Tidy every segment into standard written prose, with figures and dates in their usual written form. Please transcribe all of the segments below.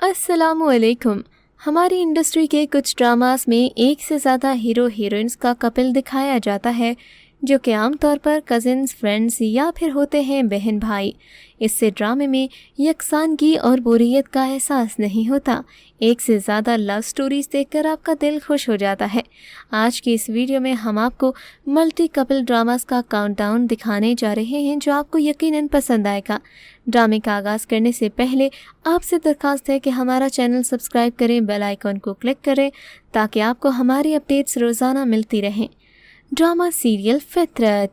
अस्सलाम वालेकुम। हमारी इंडस्ट्री के कुछ ड्रामास में एक से ज़्यादा हीरो हीरोइंस का कपल दिखाया जाता है जो कि आम तौर पर कज़िन्स, फ्रेंड्स या फिर होते हैं बहन भाई। इससे ड्रामे में यकसानगी और बोरियत का एहसास नहीं होता। एक से ज़्यादा लव स्टोरीज देखकर आपका दिल खुश हो जाता है। आज की इस वीडियो में हम आपको मल्टी कपल ड्रामास का काउंटडाउन दिखाने जा रहे हैं जो आपको यकीनन पसंद आएगा। ड्रामे का आगाज़ करने से पहले आपसे दरख्वास्त है कि हमारा चैनल सब्सक्राइब करें, बेल आइकन को क्लिक करें ताकि आपको हमारी अपडेट्स रोज़ाना मिलती रहें। ड्रामा सीरियल फितरत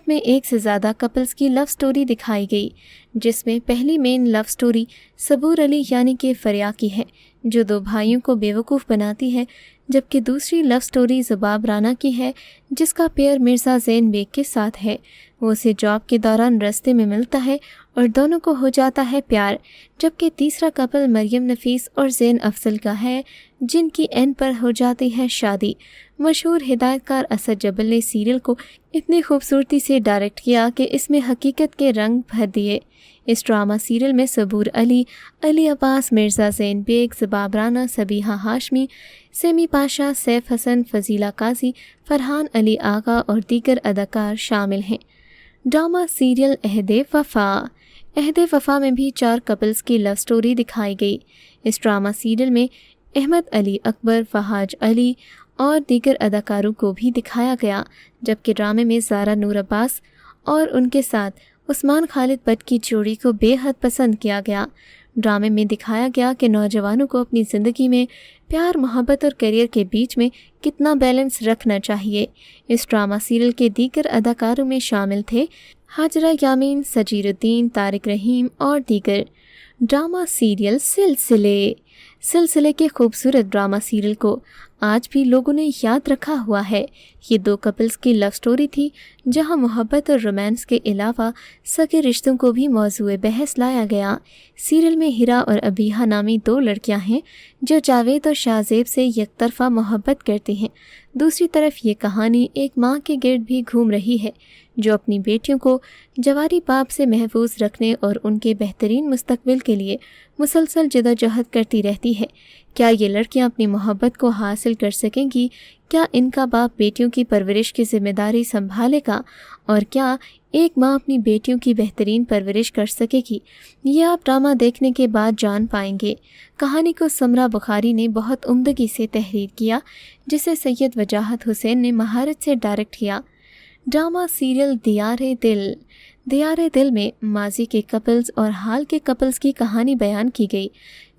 में एक से ज़्यादा कपल्स की लव स्टोरी दिखाई गई, जिसमें पहली मेन लव स्टोरी सबूर अली यानी कि फरिया की है जो दो भाइयों को बेवकूफ़ बनाती है, जबकि दूसरी लव स्टोरी ज़ुबाब राना की है जिसका पेयर मिर्ज़ा ज़ैन बेग के साथ है। वो उसे जॉब के दौरान रास्ते में मिलता है और दोनों को हो जाता है प्यार। जबकि तीसरा कपल मरियम नफीस और ज़ैन अफजल का है जिनकी एंड पर हो जाती है शादी। मशहूर हिदायतकार असद जबल ने सीरियल को इतनी खूबसूरती से डायरेक्ट किया कि इसमें हकीकत के रंग भर दिए। इस ड्रामा सीरियल में सबूर अली, अली अब्बास, मिर्ज़ा ज़ैन बेग, ज़ुबाब राना, सबीहा हाशमी, सेमी पाशा, सैफ हसन, फजीला काजी, फरहान अली आगा और दीगर अदाकार शामिल हैं। ड्रामा सीरियल अहद वफ़ा में भी 4 कपल्स की लव स्टोरी दिखाई गई। इस ड्रामा सीरियल में अहमद अली अकबर, फहाज अली और दीगर अदाकारों को भी दिखाया गया, जबकि ड्रामे में ज़ारा नूर अब्बास और उनके साथ उस्मान खालिद बट की जोड़ी को बेहद पसंद किया गया। ड्रामे में दिखाया गया कि नौजवानों को अपनी ज़िंदगी में प्यार, मोहब्बत और करियर के बीच में कितना बैलेंस रखना चाहिए। इस ड्रामा सीरियल के दीगर अदाकारों में शामिल थे हाजरा यामीन, सजीरुद्दीन, तारिक रहीम और दीगर। ड्रामा सीरियल सिलसिले के खूबसूरत ड्रामा सीरियल को आज भी लोगों ने याद रखा हुआ है। ये 2 कपल्स की लव स्टोरी थी जहां मोहब्बत और रोमांस के अलावा सगे रिश्तों को भी मौजूए बहस लाया गया। सीरियल में हिरा और अबीहा नामी 2 लड़कियां हैं जो जावेद और शाहजेब से यकतरफा मोहब्बत करती हैं। दूसरी तरफ ये कहानी एक माँ के गिर्द भी घूम रही है जो अपनी बेटियों को जवारी पाप से महफूज रखने और उनके बेहतरीन मुस्तकबिल के लिए मुसलसल जदोजहद करती रहती है। क्या ये लड़कियां अपनी मोहब्बत को हासिल कर सकेंगी? क्या इनका बाप बेटियों की परवरिश की जिम्मेदारी संभालेगा? और क्या एक माँ अपनी बेटियों की बेहतरीन परवरिश कर सकेगी? ये आप ड्रामा देखने के बाद जान पाएंगे। कहानी को समरा बुखारी ने बहुत उम्दगी से तहरीर किया, जिसे सैयद वजाहत हुसैन ने महारत से डायरेक्ट किया। ड्रामा सीरियल दियारे दिल में माजी के कपल्स और हाल के कपल्स की कहानी बयान की गई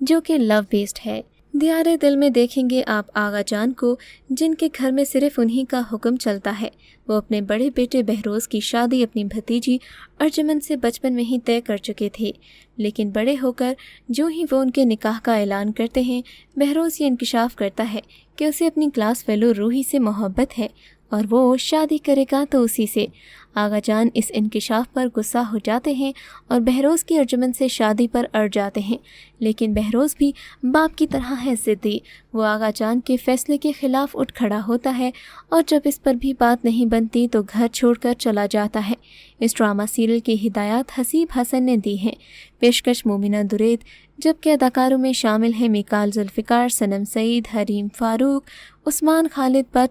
जो कि लव बेस्ड है। दियारे दिल में देखेंगे आप आगा जान को जिनके घर में सिर्फ उन्हीं का हुक्म चलता है। वो अपने बड़े बेटे बहरोज़ की शादी अपनी भतीजी अर्जुमन से बचपन में ही तय कर चुके थे, लेकिन बड़े होकर जो ही वो उनके निकाह का ऐलान करते हैं, बहरोज़ ये इंकशाफ करता है कि उसे अपनी क्लास फेलो रूही से मोहब्बत है और वो शादी करेगा तो उसी से। आगा जान इस इंकशाफ पर गुस्सा हो जाते हैं और बहरोज़ की अर्जुमन से शादी पर अड़ जाते हैं, लेकिन बहरोज़ भी बाप की तरह है ज़िद्दी। वो आगा जान के फैसले के ख़िलाफ़ उठ खड़ा होता है और जब इस पर भी बात नहीं बनती तो घर छोड़कर चला जाता है। इस ड्रामा सीरियल की हिदायत हसीब हसन ने दी है, पेशकश मोमिना दुरैद, जबकि अदाकारों में शामिल हैं मिकाल जुल्फ़िकार, सनम सईद, हरीम फारूक, उस्मान खालिद बट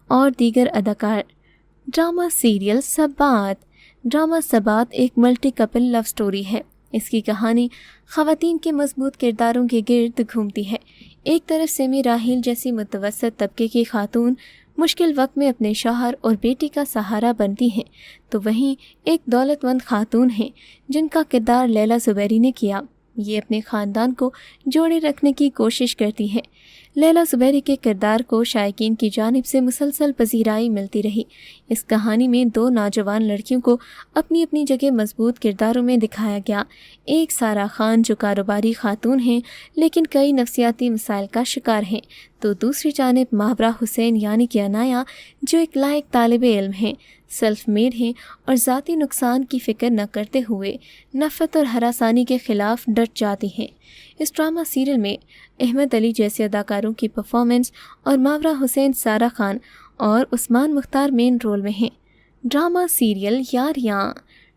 और दीगर अदाकार। ड्रामा सीरियल सबात एक मल्टी कपल लव स्टोरी है। इसकी कहानी ख़वातीन के मजबूत किरदारों के गिर्द घूमती है। एक तरफ सेमी राहिल जैसी मुतवस्सत तबके की खातून मुश्किल वक्त में अपने शौहर और बेटी का सहारा बनती हैं, तो वहीं एक दौलतमंद खातून हैं जिनका किरदार लैला ज़ुबैरी ने किया। ये अपने ख़ानदान को जोड़े रखने की कोशिश करती है। लैला ज़ुबैरी के किरदार को शायकीन की जानिब से मुसलसल पजीराई मिलती रही। इस कहानी में 2 नौजवान लड़कियों को अपनी अपनी जगह मजबूत किरदारों में दिखाया गया। एक सारा खान जो कारोबारी खातून हैं लेकिन कई नफसियाती मसाइल का शिकार हैं, तो दूसरी जानिब मावरा हुसैन यानी कि अनाया जो एक लायक तालिबे इल्म हैं, सेल्फ मेड हैं और ज़ाती नुकसान की फ़िक्र न करते हुए नफ़रत और हरासानी के ख़िलाफ़ डट जाती हैं। इस ड्रामा सीरियल में अहमद अली जैसे अदाकारों की परफॉर्मेंस और मावरा हुसैन, सारा खान और उस्मान मुख्तार मेन रोल में हैं। Drama serial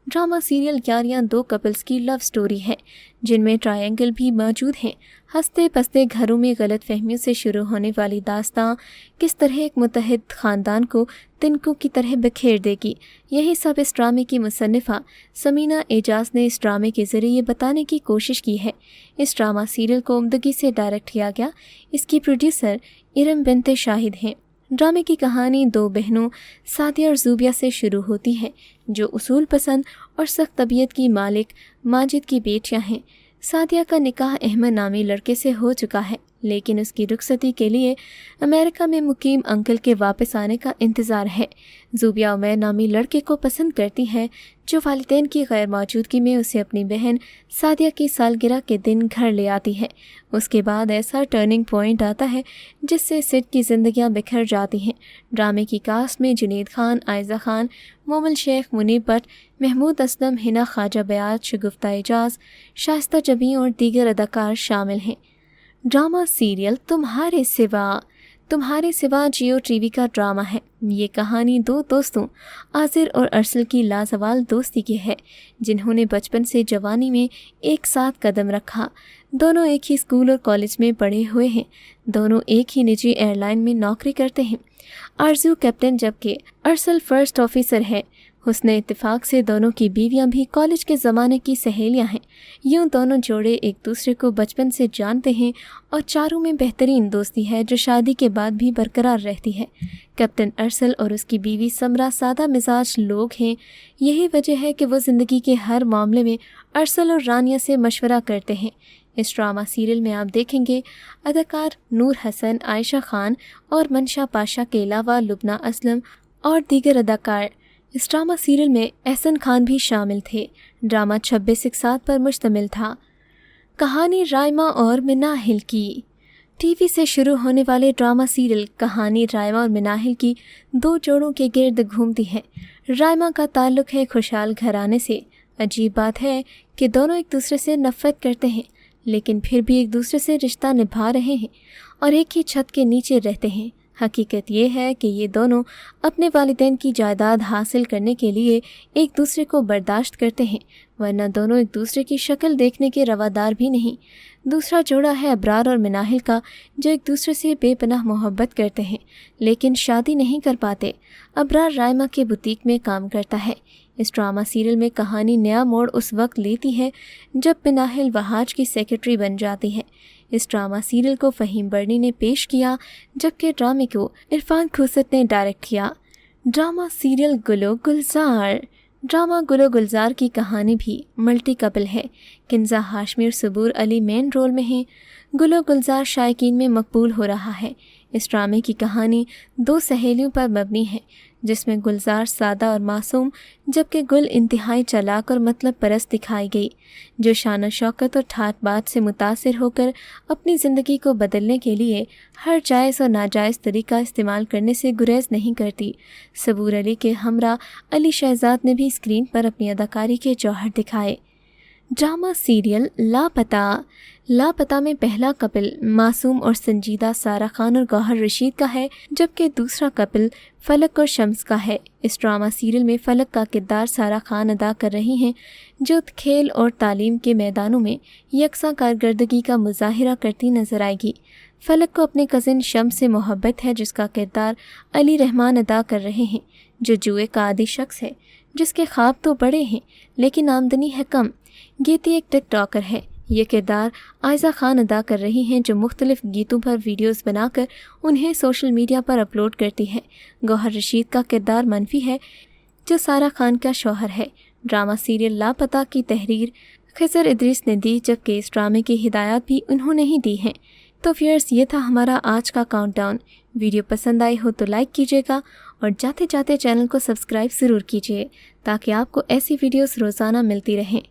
drama serial Yaariyan दो कपल्स की लव स्टोरी है जिनमें ट्रायंगल भी मौजूद हैं। हंसते पसते घरों में गलत फहमियों से शुरू होने वाली दास्तां किस तरह एक मुत्तहिद ख़ानदान को तिनकों की तरह बिखेर देगी, यही सब इस ड्रामे की मुसन्निफ़ा समीना एजाज ने इस ड्रामे के ज़रिए बताने की कोशिश की है। इस ड्रामा सीरियल को उम्दगी से डायरेक्ट किया गया। इसकी प्रोड्यूसर इरम बिनते शाहिद हैं। ड्रामे की कहानी दो बहनों सादिया और ज़ूबिया से शुरू होती है जो उसूल पसंद और सख्त तबीयत की मालिक माजिद की बेटियां हैं। सादिया का निकाह अहमद नामी लड़के से हो चुका है, लेकिन उसकी रुखसती के लिए अमेरिका में मुकीम अंकल के वापस आने का इंतज़ार है। ज़ूबिया उमैर नामी लड़के को पसंद करती है जो वालिदैन की गैर मौजूदगी में उसे अपनी बहन सादिया की सालगिरह के दिन घर ले आती है। उसके बाद ऐसा टर्निंग पॉइंट आता है जिससे सिड की ज़िंदगियां बिखर जाती हैं। ड्रामे की कास्ट में जुनैद खान, आयज़ा खान, मोमिन शेख, मुनीब भट्ट, महमूद असलम, हिना ख्वाजा बयाज, शगुफ्ता एजाज, शाइस्ता जबीं और दीगर अदाकार शामिल हैं। ड्रामा सीरियल तुम्हारे सिवा जियो टीवी का ड्रामा है। ये कहानी दो दोस्तों आज़िर और अरसल की लाजवाल दोस्ती की है जिन्होंने बचपन से जवानी में एक साथ कदम रखा। दोनों एक ही स्कूल और कॉलेज में पढ़े हुए हैं। दोनों एक ही निजी एयरलाइन में नौकरी करते हैं। आरजू कैप्टन जबकि अरसल फर्स्ट ऑफिसर है। हुस्ने इत्तेफाक से दोनों की बीवियां भी कॉलेज के ज़माने की सहेलियां हैं। यूं दोनों जोड़े एक दूसरे को बचपन से जानते हैं और चारों में बेहतरीन दोस्ती है जो शादी के बाद भी बरकरार रहती है। कैप्टन अरसल और उसकी बीवी समरा सादा मिजाज लोग हैं। यही वजह है कि वो ज़िंदगी के हर मामले में अरसल और रानिया से मशवरा करते हैं। इस ड्रामा सीरियल में आप देखेंगे अदाकार नूर हसन, आयशा खान और मनशा पाशा के अलावा लुबना असलम और दीगर अदाकार। इस ड्रामा सीरियल में एहसन खान भी शामिल थे। ड्रामा 26 इकसात पर मुश्तमिल था। कहानी राइमा और मिनाहिल की। टीवी से शुरू होने वाले ड्रामा सीरियल कहानी राइमा और मिनाहिल की दो जोड़ों के गिर्द घूमती है। राइमा का ताल्लुक़ है खुशहाल घराने से। अजीब बात है कि दोनों एक दूसरे से नफ़रत करते हैं लेकिन फिर भी एक दूसरे से रिश्ता निभा रहे हैं और एक ही छत के नीचे रहते हैं। हकीकत ये है कि ये दोनों अपने वालिदैन की जायदाद हासिल करने के लिए एक दूसरे को बर्दाश्त करते हैं, वरना दोनों एक दूसरे की शक्ल देखने के रवादार भी नहीं। दूसरा जोड़ा है अबरार और मिनाहिल का जो एक दूसरे से बेपनाह मोहब्बत करते हैं लेकिन शादी नहीं कर पाते। अबरार राइमा के बुटीक में काम करता है। इस ड्रामा सीरियल में कहानी नया मोड़ उस वक्त लेती है जब मिनाहिल वहाज की सेक्रेटरी बन जाती है। इस ड्रामा सीरियल को फ़हीम बर्नी ने पेश किया जबकि ड्रामे को इरफान खुसत ने डायरेक्ट किया। ड्रामा सीरियल गुलो गुलजार। ड्रामा गुलो गुलजार की कहानी भी मल्टी कपल है। किंजा हाशमी और सबूर अली मेन रोल में हैं। गुलो गुलजार शायकीन में मकबूल हो रहा है। इस ड्रामे की कहानी दो सहेलियों पर मबनी है जिसमें गुलजार सादा और मासूम जबकि गुल इंतहाई चालाक और मतलब परस्त दिखाई गई जो शान शौकत और ठाट बाट से मुतासिर होकर अपनी ज़िंदगी को बदलने के लिए हर जायज़ और नाजायज़ तरीका इस्तेमाल करने से गुरेज नहीं करती। सबूर अली के हमरा अली शहजाद ने भी स्क्रीन पर अपनी अदाकारी के जौहर दिखाए। ड्रामा सीरियल लापता में पहला कपल मासूम और संजीदा सारा खान और गौहर रशीद का है जबकि दूसरा कपल फलक और शम्स का है। इस ड्रामा सीरियल में फलक का किरदार सारा खान अदा कर रही हैं जो खेल और तालीम के मैदानों में यकसा कारकर्दगी का मुजाहिरा करती नजर आएगी। फलक को अपने कज़िन शम्स से मोहब्बत है जिसका किरदार अली रहमान अदा कर रहे हैं जो जुए का आदी शख्स है जिसके ख्वाब तो बड़े हैं लेकिन आमदनी है कम। गीती एक टिकटॉकर है। ये किरदार आयज़ा खान अदा कर रही हैं जो मुख्तलिफ गीतों पर वीडियोस बनाकर उन्हें सोशल मीडिया पर अपलोड करती है। गौहर रशीद का किरदार मनफी है जो सारा खान का शौहर है। ड्रामा सीरियल लापता की तहरीर खिज़र इदरीस ने दी जबकि इस ड्रामे की हिदायत भी उन्होंने ही दी हैं। तो व्यूअर्स, ये था हमारा आज का काउंटडाउन। वीडियो पसंद आई हो तो लाइक कीजिएगा और जाते जाते चैनल को सब्सक्राइब ज़रूर कीजिए ताकि आपको ऐसी वीडियोस रोज़ाना मिलती रहें।